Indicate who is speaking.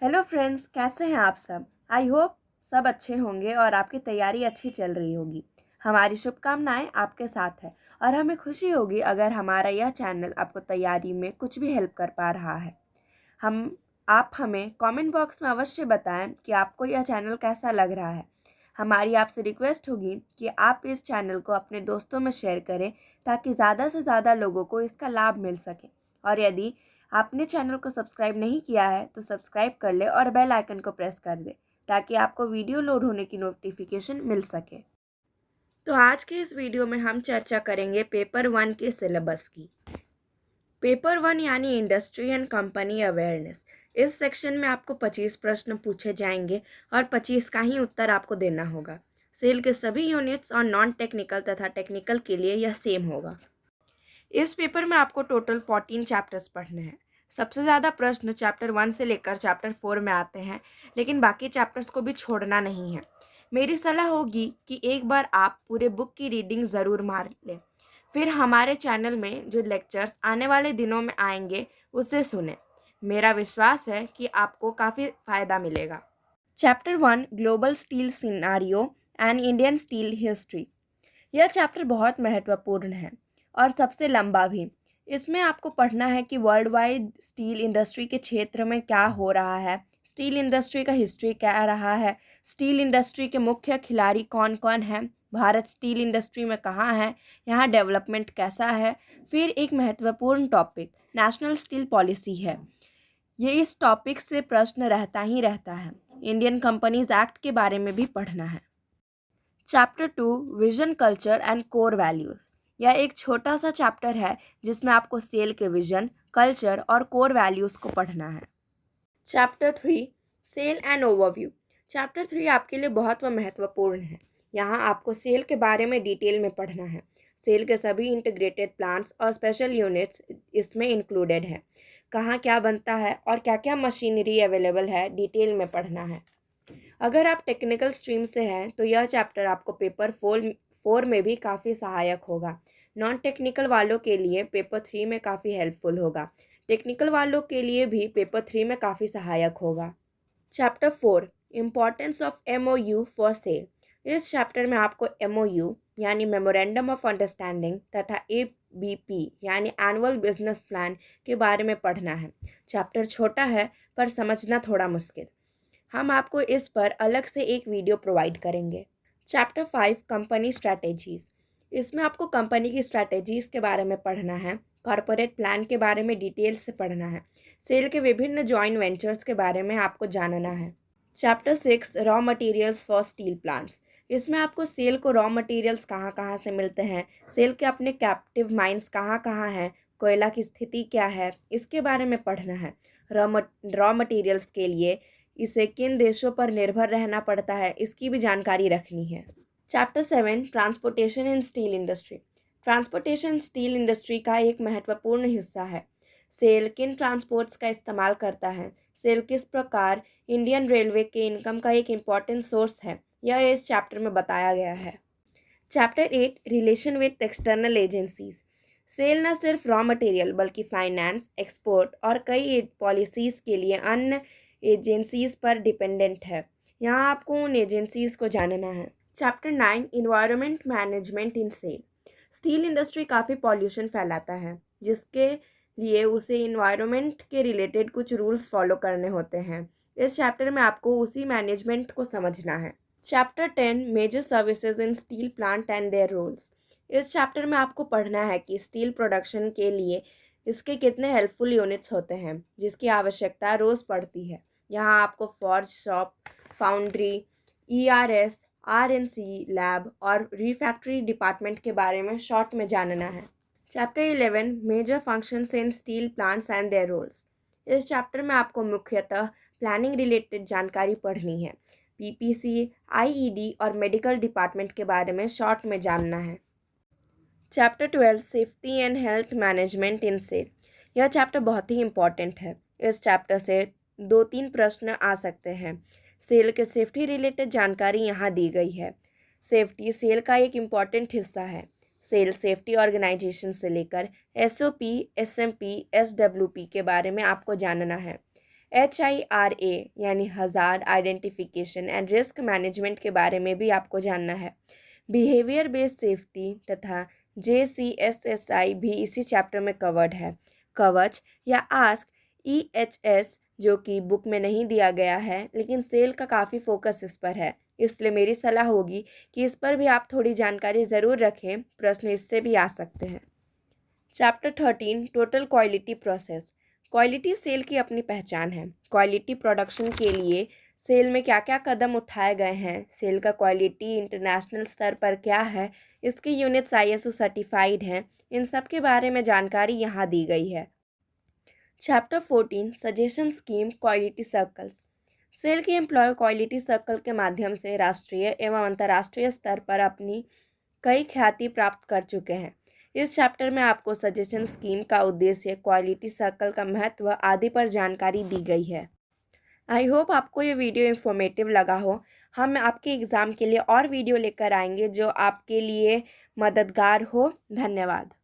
Speaker 1: Hello friends, कैसे हैं आप सब। आई होप सब अच्छे होंगे और आपकी तैयारी अच्छी चल रही होगी। हमारी शुभकामनाएं आपके साथ है और हमें खुशी होगी अगर हमारा यह चैनल आपको तैयारी में कुछ भी हेल्प कर पा रहा है। हम आप हमें कमेंट बॉक्स में अवश्य बताएं कि आपको यह चैनल कैसा लग रहा है। हमारी आपसे रिक्वेस्ट होगी कि आप इस चैनल को अपने दोस्तों में शेयर करें ताकि ज़्यादा से ज़्यादा लोगों को इसका लाभ मिल सके। और यदि आपने चैनल को सब्सक्राइब नहीं किया है तो सब्सक्राइब कर ले और बेल आइकन को प्रेस कर दे ताकि आपको वीडियो लोड होने की नोटिफिकेशन मिल सके। तो आज के इस वीडियो में हम चर्चा करेंगे पेपर 1 के सिलेबस की। पेपर 1 यानी इंडस्ट्री एंड कंपनी अवेयरनेस। इस सेक्शन में आपको 25 प्रश्न पूछे जाएंगे और 25 का ही उत्तर आपको देना होगा। सेल के सभी यूनिट्स और नॉन टेक्निकल तथा टेक्निकल के लिए यह सेम होगा। इस पेपर में आपको टोटल 14 चैप्टर्स पढ़ने हैं। सबसे ज़्यादा प्रश्न चैप्टर 1 से लेकर चैप्टर 4 में आते हैं, लेकिन बाकी चैप्टर्स को भी छोड़ना नहीं है। मेरी सलाह होगी कि एक बार आप पूरे बुक की रीडिंग ज़रूर मार लें, फिर हमारे चैनल में जो लेक्चर्स आने वाले दिनों में आएंगे उसे सुनें। मेरा विश्वास है कि आपको काफ़ी फ़ायदा मिलेगा। Chapter 1 global steel scenario and Indian steel history. यह चैप्टर बहुत महत्वपूर्ण है और सबसे लंबा भी। इसमें आपको पढ़ना है कि वर्ल्ड वाइड स्टील इंडस्ट्री के क्षेत्र में क्या हो रहा है, स्टील इंडस्ट्री का हिस्ट्री क्या रहा है, स्टील इंडस्ट्री के मुख्य खिलाड़ी कौन कौन हैं, भारत स्टील इंडस्ट्री में कहाँ है, यहाँ डेवलपमेंट कैसा है। फिर एक महत्वपूर्ण टॉपिक नेशनल स्टील पॉलिसी है। ये इस टॉपिक से प्रश्न रहता ही रहता है। इंडियन कंपनीज एक्ट के बारे में भी पढ़ना है। Chapter 2 vision culture and core values. यह एक छोटा सा चैप्टर है जिसमें आपको सेल के विजन, कल्चर और कोर वैल्यूज़ को पढ़ना है। Chapter 3 SAIL and overview. Chapter 3 आपके लिए बहुत महत्वपूर्ण है। यहाँ आपको सेल के बारे में डिटेल में पढ़ना है। सेल के सभी इंटीग्रेटेड प्लांट्स और स्पेशल यूनिट्स इसमें इंक्लूडेड है। कहाँ क्या बनता है और क्या क्या मशीनरी अवेलेबल है, डिटेल में पढ़ना है। अगर आप टेक्निकल स्ट्रीम से हैं तो यह चैप्टर आपको पेपर 4 में भी काफ़ी सहायक होगा। नॉन टेक्निकल वालों के लिए पेपर 3 में काफ़ी हेल्पफुल होगा। टेक्निकल वालों के लिए भी पेपर 3 में काफ़ी सहायक होगा। Chapter 4 importance of MOU for sale. इस चैप्टर में आपको MOU यानी मेमोरेंडम ऑफ अंडरस्टैंडिंग तथा ABP यानी एनुअल बिजनेस प्लान के बारे में पढ़ना है। चैप्टर छोटा है पर समझना थोड़ा मुश्किल। हम आपको इस पर अलग से एक वीडियो प्रोवाइड करेंगे। Chapter 5 company strategies. इसमें आपको कंपनी की स्ट्रैटेजीज़ के बारे में पढ़ना है। कॉरपोरेट प्लान के बारे में डिटेल से पढ़ना है। सेल के विभिन्न जॉइंट वेंचर्स के बारे में आपको जानना है। Chapter 6 raw materials for steel plants. इसमें आपको सेल को रॉ मटेरियल्स कहाँ कहाँ से मिलते हैं, सेल के अपने कैप्टिव माइंस कहाँ कहाँ हैं, कोयला की स्थिति क्या है, इसके बारे में पढ़ना है। रॉ मटेरियल्स के लिए इसे किन देशों पर निर्भर रहना पड़ता है, इसकी भी जानकारी रखनी है। चैप्टर 7 ट्रांसपोर्टेशन इन steel industry. Transportation steel industry का एक महत्वपूर्ण हिस्सा है। सेल किन ट्रांसपोर्ट्स का इस्तेमाल करता है, सेल किस प्रकार इंडियन रेलवे के इनकम का एक इम्पॉर्टेंट सोर्स है, यह इस चैप्टर में बताया गया है। Chapter 8 relation with external agencies. SAIL न सिर्फ रॉ मटेरियल बल्कि फाइनेंस, एक्सपोर्ट और कई पॉलिसीज़ के लिए अन्य एजेंसीज पर डिपेंडेंट है। यहाँ आपको उन एजेंसीज को जानना है। Chapter 9 environment management in cell. Steel industry काफ़ी पॉल्यूशन फैलाता है जिसके लिए उसे इन्वायरमेंट के रिलेटेड कुछ रूल्स फॉलो करने होते हैं। इस चैप्टर में आपको उसी मैनेजमेंट को समझना है। Chapter 10 major services in steel plant and their roles. इस चैप्टर में आपको पढ़ना है कि स्टील प्रोडक्शन के लिए इसके कितने हेल्पफुल यूनिट्स होते हैं जिसकी आवश्यकता रोज़ पड़ती है। यहाँ आपको forge shop, foundry, ERS, RNC lab और रिफैक्ट्री डिपार्टमेंट के बारे में शॉर्ट में जानना है। Chapter 11 major functions in steel plants and their roles. इस चैप्टर में आपको मुख्यतः प्लानिंग रिलेटेड जानकारी पढ़नी है। PPC, IED और मेडिकल डिपार्टमेंट के बारे में शॉर्ट में जानना है। Chapter 12 safety and health management in SAIL. यह चैप्टर बहुत ही इम्पॉर्टेंट है। इस चैप्टर से 2-3 प्रश्न आ सकते हैं। सेल के सेफ्टी रिलेटेड जानकारी यहाँ दी गई है। सेफ्टी सेल का एक इम्पॉर्टेंट हिस्सा है। सेल सेफ्टी ऑर्गेनाइजेशन से लेकर SOP, SMP, SWP के बारे में आपको जानना है। HIRA यानी hazard identification and risk management के बारे में भी आपको जानना है। बिहेवियर बेस्ड सेफ्टी तथा JCSSI भी इसी चैप्टर में कवर्ड है। कवच या आस्क EHS जो कि बुक में नहीं दिया गया है, लेकिन सेल का काफ़ी फोकस इस पर है, इसलिए मेरी सलाह होगी कि इस पर भी आप थोड़ी जानकारी ज़रूर रखें, प्रश्न इससे भी आ सकते हैं। Chapter 13 total quality process. Quality SAIL की अपनी पहचान है। क्वालिटी प्रोडक्शन के लिए सेल में क्या क्या कदम उठाए गए हैं, सेल का क्वालिटी इंटरनेशनल स्तर पर क्या है, इसकी यूनिट्स ISO सर्टिफाइड हैं, इन सब के बारे में जानकारी यहाँ दी गई है। Chapter 14 suggestion scheme quality circles. सेल के एम्प्लॉय क्वालिटी सर्कल के माध्यम से राष्ट्रीय एवं अंतर्राष्ट्रीय स्तर पर अपनी कई ख्याति प्राप्त कर चुके हैं। इस चैप्टर में आपको सजेशन स्कीम का उद्देश्य, क्वालिटी सर्कल का महत्व आदि पर जानकारी दी गई है। आई होप आपको ये वीडियो इन्फॉर्मेटिव लगा हो। हम आपके एग्ज़ाम के लिए और वीडियो लेकर आएंगे जो आपके लिए मददगार हो। धन्यवाद।